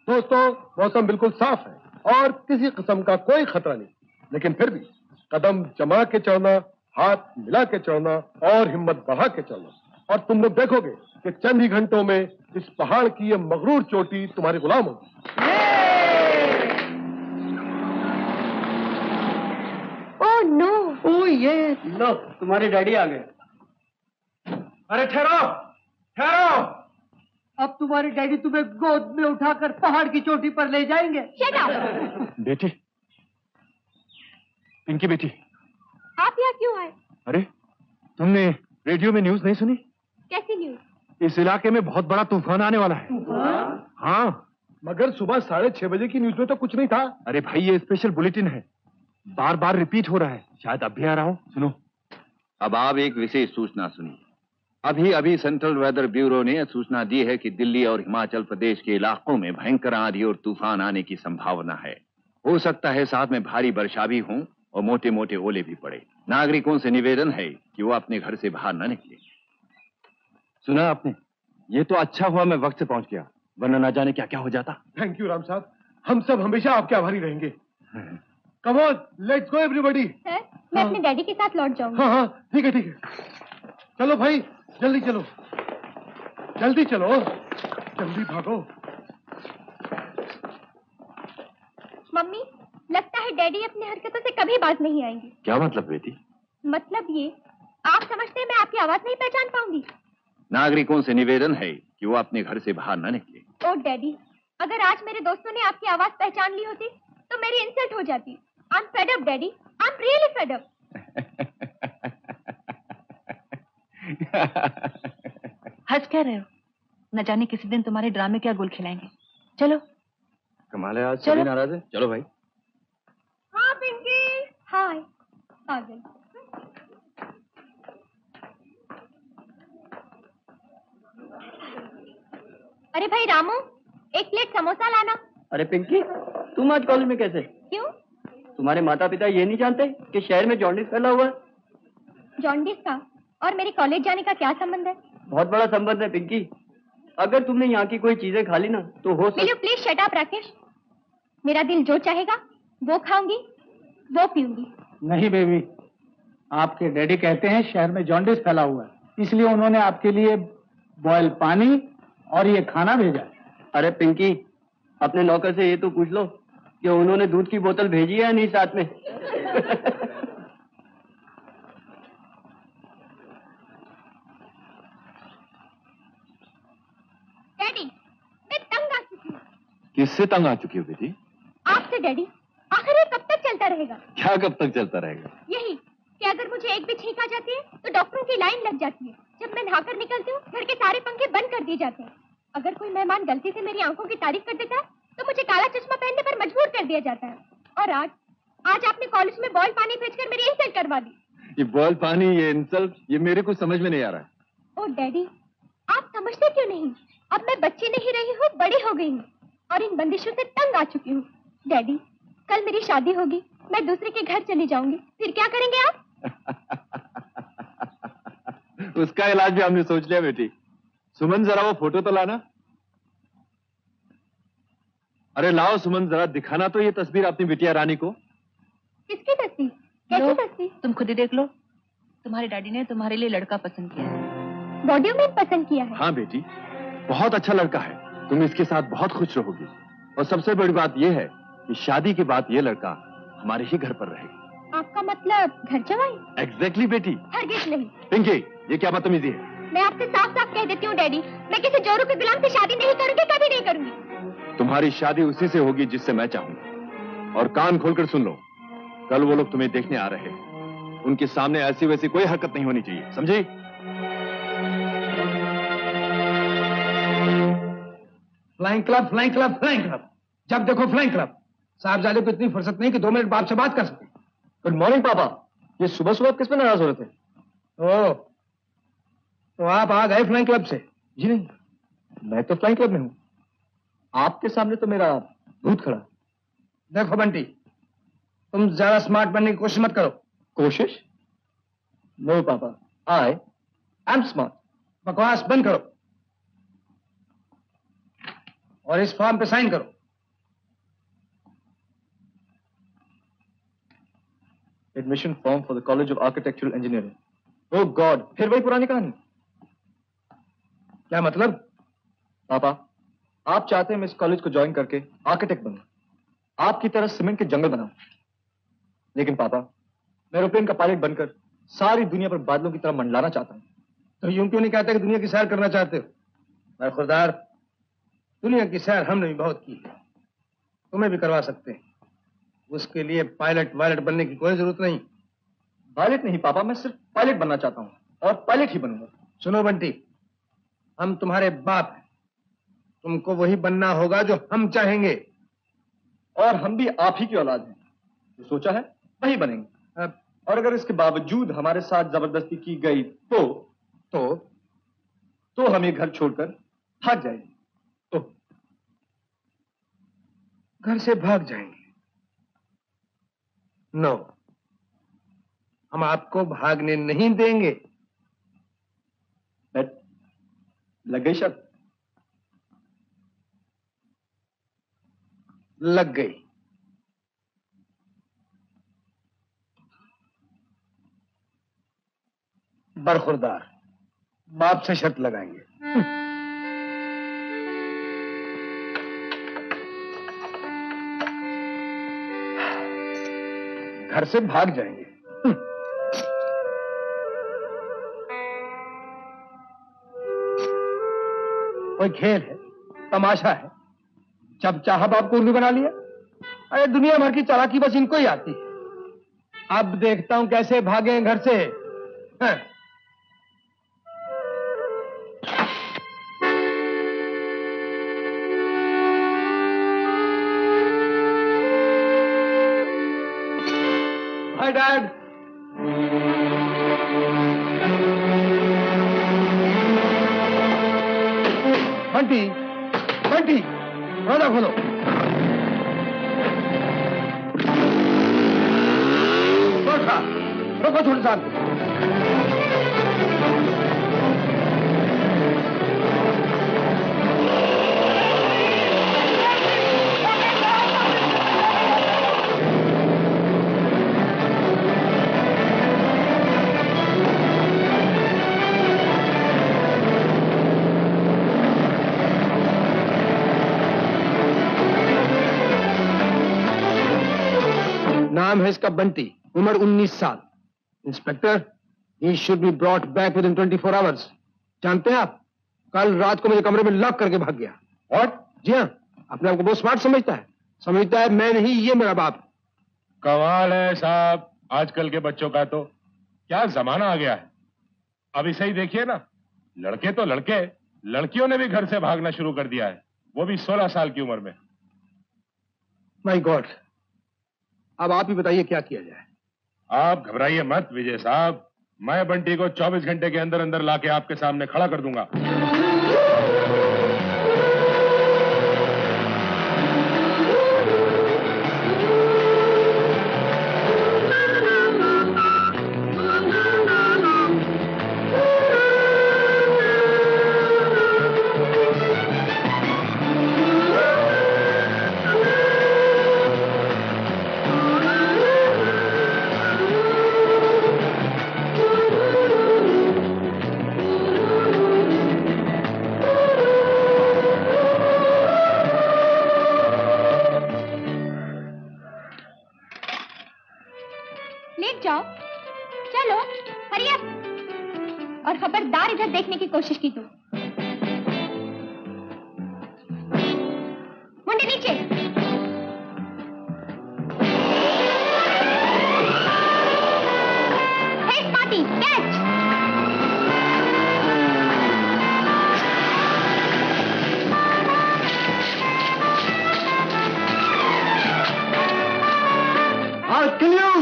दोस्तों, मौसम बिल्कुल साफ है और किसी किस्म का कोई खतरा नहीं, लेकिन फिर भी कदम जमा के चलना, हाथ मिला के चलना और हिम्मत बढ़ा के चलना, और तुम लोग देखोगे कि चंद ही घंटों में इस पहाड़ की ये मगरूर चोटी तुम्हारी गुलाम होगी। Oh no! ओह ये लो, तुम्हारे डैडी आ गए। अरे ठहरो, ठहरो। अब तुम्हारे डैडी तुम्हें गोद में उठाकर पहाड़ की चोटी पर ले जाएंगे। बेटी, पिंकी बेटी, आप यहाँ क्यों आए? अरे तुमने रेडियो में न्यूज नहीं सुनी? कैसी न्यूज? इस इलाके में बहुत बड़ा तूफान आने वाला है। हाँ, मगर सुबह 6:30 बजे की न्यूज में तो कुछ नहीं था। अरे भाई, ये स्पेशल बुलेटिन है, बार बार रिपीट हो रहा है, शायद अब भी आ रहा हो। सुनो। अब आप एक विशेष सूचना सुनिए। अभी अभी सेंट्रल वेदर ब्यूरो ने सूचना दी है कि दिल्ली और हिमाचल प्रदेश के इलाकों में भयंकर आंधी और तूफान आने की संभावना है। हो सकता है साथ में भारी वर्षा भी हो और मोटे मोटे ओले भी पड़े। नागरिकों से निवेदन है कि वो अपने घर से बाहर न निकले। सुना आपने? ये तो अच्छा हुआ मैं वक्त से पहुंच गया, वरना ना जाने क्या क्या हो जाता। थैंक यू राम साहब, हम सब हमेशा आपके आभारी रहेंगे। Come on, let's go everybody. Sir, मैं अपने डैडी के साथ लौट जाऊंगी। हाँ हाँ, ठीक है ठीक है। चलो भाई, जल्दी चलो, जल्दी चलो, जल्दी भागो। मम्मी, लगता है डैडी अपनी हरकतों से कभी बाज नहीं आएंगे। क्या मतलब बेटी? मतलब ये, आप समझते हैं मैं आपकी आवाज नहीं पहचान पाऊंगी? नागरिकों से निवेदन है कि वो अपने घर से बाहर न निकले। ओ डैडी, अगर आज मेरे दोस्तों ने आपकी आवाज पहचान ली होती तो मेरी इंसल्ट हो जाती। I am fed up daddy, I am really fed up. हंस क्या रहे हो? न जाने किसी दिन तुम्हारे ड्रामे क्या गुल खिलाएंगे। चलो। कमाल है, आज सभी नाराज है। चलो भाई। हाँ पिंकी। हाय। आ गई। अरे भाई रामू, एक प्लेट समोसा लाना। अरे पिंकी, तुम आज कॉलेज में कैसे? क्यों? तुम्हारे माता पिता ये नहीं जानते कि शहर में जॉन्डिस फैला हुआ है? जॉन्डिस का और मेरे कॉलेज जाने का क्या संबंध है? बहुत बड़ा संबंध है पिंकी। अगर तुमने यहाँ की कोई चीजें खा ली ना तो हो will you please shut up Rakesh. मेरा दिल जो चाहेगा वो खाऊंगी, वो पीऊंगी। नहीं बेबी, आपके डैडी कहते हैं शहर में जॉन्डिस फैला हुआ है, इसलिए उन्होंने आपके लिए बॉयल पानी और ये खाना भेजा है। अरे पिंकी, अपने नौकर से ये तो पूछ लो कि उन्होंने दूध की बोतल भेजी है या नहीं साथ में। डैडी, मैं तंग आ चुकी हूँ। किससे तंग आ चुकी हो बेटी? आपसे डैडी। आखिर ये कब तक चलता रहेगा? क्या कब तक चलता रहेगा? यही कि अगर मुझे एक भी छींक आ जाती है तो डॉक्टरों की लाइन लग जाती है। जब मैं नहाकर निकलती हूँ घर के सारे पंखे बंद कर दिए जाते हैं। अगर कोई मेहमान गलती से मेरी आंखों की तारीफ कर देता है तो मुझे काला चश्मा पहनने पर मजबूर कर दिया जाता है। और आज आपने कॉलेज में बॉयल पानी भेजकर मेरी इंसल्ट करवा दी। ये बॉयल पानी, ये इंसल्ट, ये मेरे को समझ में नहीं आ रहा है। ओ डैडी, आप समझते क्यों नहीं? अब मैं बच्ची नहीं रही हूँ, बड़ी हो गई हूँ और इन बंदिशों से तंग आ चुकी हूँ। डैडी, कल मेरी शादी होगी, मैं दूसरे के घर चली जाऊंगी, फिर क्या करेंगे आप? उसका इलाज भी हमने सोच लिया बेटी। सुमन, जरा वो फोटो तो लाना। अरे लाओ सुमन, जरा दिखाना तो ये तस्वीर अपनी बिटिया रानी को। किसकी तस्वीर? कैसी तस्वीर? तुम खुद ही देख लो। तुम्हारे डैडी ने तुम्हारे लिए लड़का पसंद किया है। बॉडी में पसंद किया है? हाँ बेटी, बहुत अच्छा लड़का है, तुम इसके साथ बहुत खुश रहोगी। और सबसे बड़ी बात यह है कि शादी के बाद ये लड़का हमारे ही घर पर रहेगा। आपका मतलब घर जवाई? एग्जैक्टली बेटी। हरगिज नहीं। पिंकी, ये क्या बदतमीजी है? मैं आपसे साफ साफ कह देती हूँ डैडी, मैं किसी जोरू के गुलाम से शादी नहीं करूंगी, कभी नहीं करूंगी। तुम्हारी शादी उसी से होगी जिससे मैं चाहूंगा। और कान खोलकर सुन लो, कल वो लोग तुम्हें देखने आ रहे हैं, उनके सामने ऐसी वैसी कोई हरकत नहीं होनी चाहिए, समझी? Flying club, flying club, flying club. जब देखो फ्लाइंग क्लब। साहबजादे को इतनी फुर्सत नहीं कि 2 मिनट बाप से बात कर सके। गुड मॉर्निंग पापा। ये सुबह सुबह किस पे नाराज हो रहे थे? ओह, तो आप आ गए फ्लाइंग क्लब से? जी नहीं, मैं तो फ्लाइंग क्लब में हूँ। आपके सामने तो मेरा भूत खड़ा। देखो बंटी, तुम ज्यादा स्मार्ट बनने की कोशिश मत करो। कोशिश? नो पापा, आई एम स्मार्ट। बकवास बंद करो और इस फॉर्म पे साइन करो। Admission form for the college of architectural engineering. Oh God, फिर वही पुरानी कहानी। क्या मतलब? पापा, आप चाहते हैं मैं इस कॉलेज को ज्वाइन करके आर्किटेक्ट बनूं, आपकी तरह सीमेंट के जंगल बनाऊं। लेकिन पापा, मैं एरोप्लेन का पायलट बनकर सारी दुनिया पर बादलों की तरह मंडलाना चाहता हूं। तो यूं क्यों नहीं कहते कि दुनिया की सैर करना चाहते हो? बरखुरदार, दुनिया की सैर हमने भी बहुत की है, तुम्हें भी करवा सकते हैं। उसके लिए पायलट वायलट बनने की कोई जरूरत नहीं। पायलट नहीं पापा, मैं सिर्फ पायलट बनना चाहता हूं और पायलट ही बनूंगा। सुनो बंटी, हम तुम्हारे बाप हैं, तुमको वही बनना होगा जो हम चाहेंगे। और हम भी आप ही की औलाद हैं, जो सोचा है वही बनेंगे। और अगर इसके बावजूद हमारे साथ जबरदस्ती की गई तो हम ये घर छोड़कर भाग जाएंगे। तो घर से भाग जाएंगे? नो, हम आपको भागने नहीं देंगे। बेट लग गई शर्त? लग गई। बरखुरदार, बाप से शर्त लगाएंगे। घर से भाग जाएंगे। कोई खेल है, तमाशा है? जब चाहा बाप को उल्लू बना लिया। अरे दुनिया भर की चालाकी बस इनको ही आती है। अब देखता हूं कैसे भागे घर से। हाँ। Hi dad. बंटी, बंटी, दरवाजा खोलो। रोको छोटे साहब को। नाम है इसका बंटी, उम्र 19 साल। Inspector, he should be brought back within 24 hours। जानते हैं आप, कल रात को मुझे कमरे में लॉक करके भाग गया। और जी हाँ, अपने आप को बहुत स्मार्ट समझता है मैं नहीं, ये मेरा बाप। कमाल है साहब, आजकल के बच्चों का तो क्या जमाना आ गया है। अब इसे ही देखिए ना, लड़के तो लड़के, लड़कियों ने भी घर से भागना शुरू कर दिया है, वो भी 16 साल की उम्र में। माय गॉड, अब आप ही बताइए क्या किया जाए। आप घबराइए मत विजय साहब, मैं बंटी को 24 घंटे के अंदर अंदर लाके आपके सामने खड़ा कर दूंगा। लेट जाओ, चलो हरी अप। और खबरदार इधर देखने की कोशिश की तुम। मुंडे नीचे। Hey smarty, catch. I'll kill you!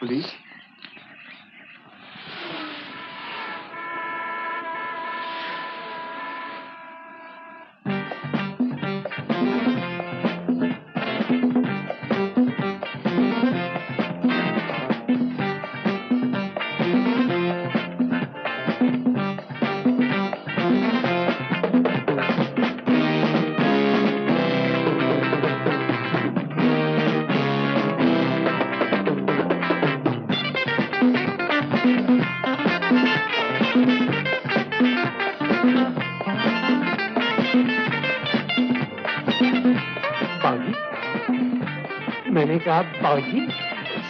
Police? मैंने कहा बाबूजी,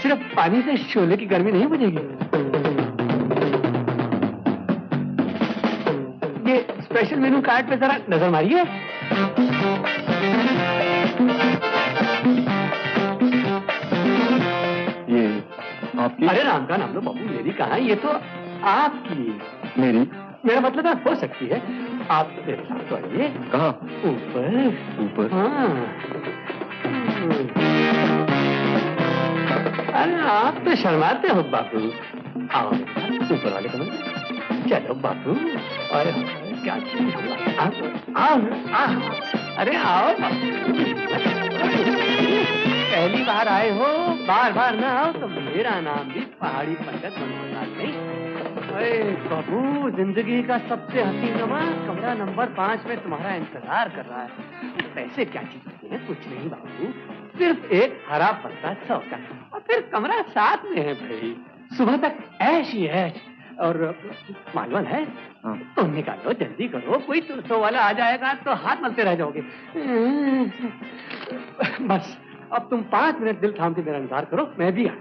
सिर्फ पानी से शोले की गर्मी नहीं बुझेगी। ये स्पेशल मेनू कार्ड पे जरा नजर मारिए। ये आपकी? अरे राम का नाम लो बाबू, मेरी कहाँ, ये तो आपकी। मेरी? मेरा मतलब है हो सकती है। आप मेरे साथ तो आइए। कहाँ? ऊपर। ऊपर? हाँ। अरे आप तो शर्माते हो बापू। आओ ऊपर वाले कमरे में। चलो बापू। अरे क्या चीज आओ आओ। अरे आओ पहली बार आए हो, बार बार ना आओ तो मेरा नाम भी पहाड़ी पंडित मनोहरलाल नहीं। अरे बाबू, जिंदगी का सबसे हसीन कमरा नंबर 5 में तुम्हारा इंतजार कर रहा है। पैसे क्या चीज होते हैं? कुछ नहीं बाबू, सिर्फ एक हरा पत्ता 100 का, और फिर कमरा साथ में है भाई। सुबह तक ऐश ही ऐश। और मालूम है? तो निकालो, जल्दी करो, कोई 200 वाला आ जाएगा तो हाथ मलते रह जाओगे। बस अब तुम 5 मिनट दिल थाम के मेरा इंतजार करो, मैं भी आ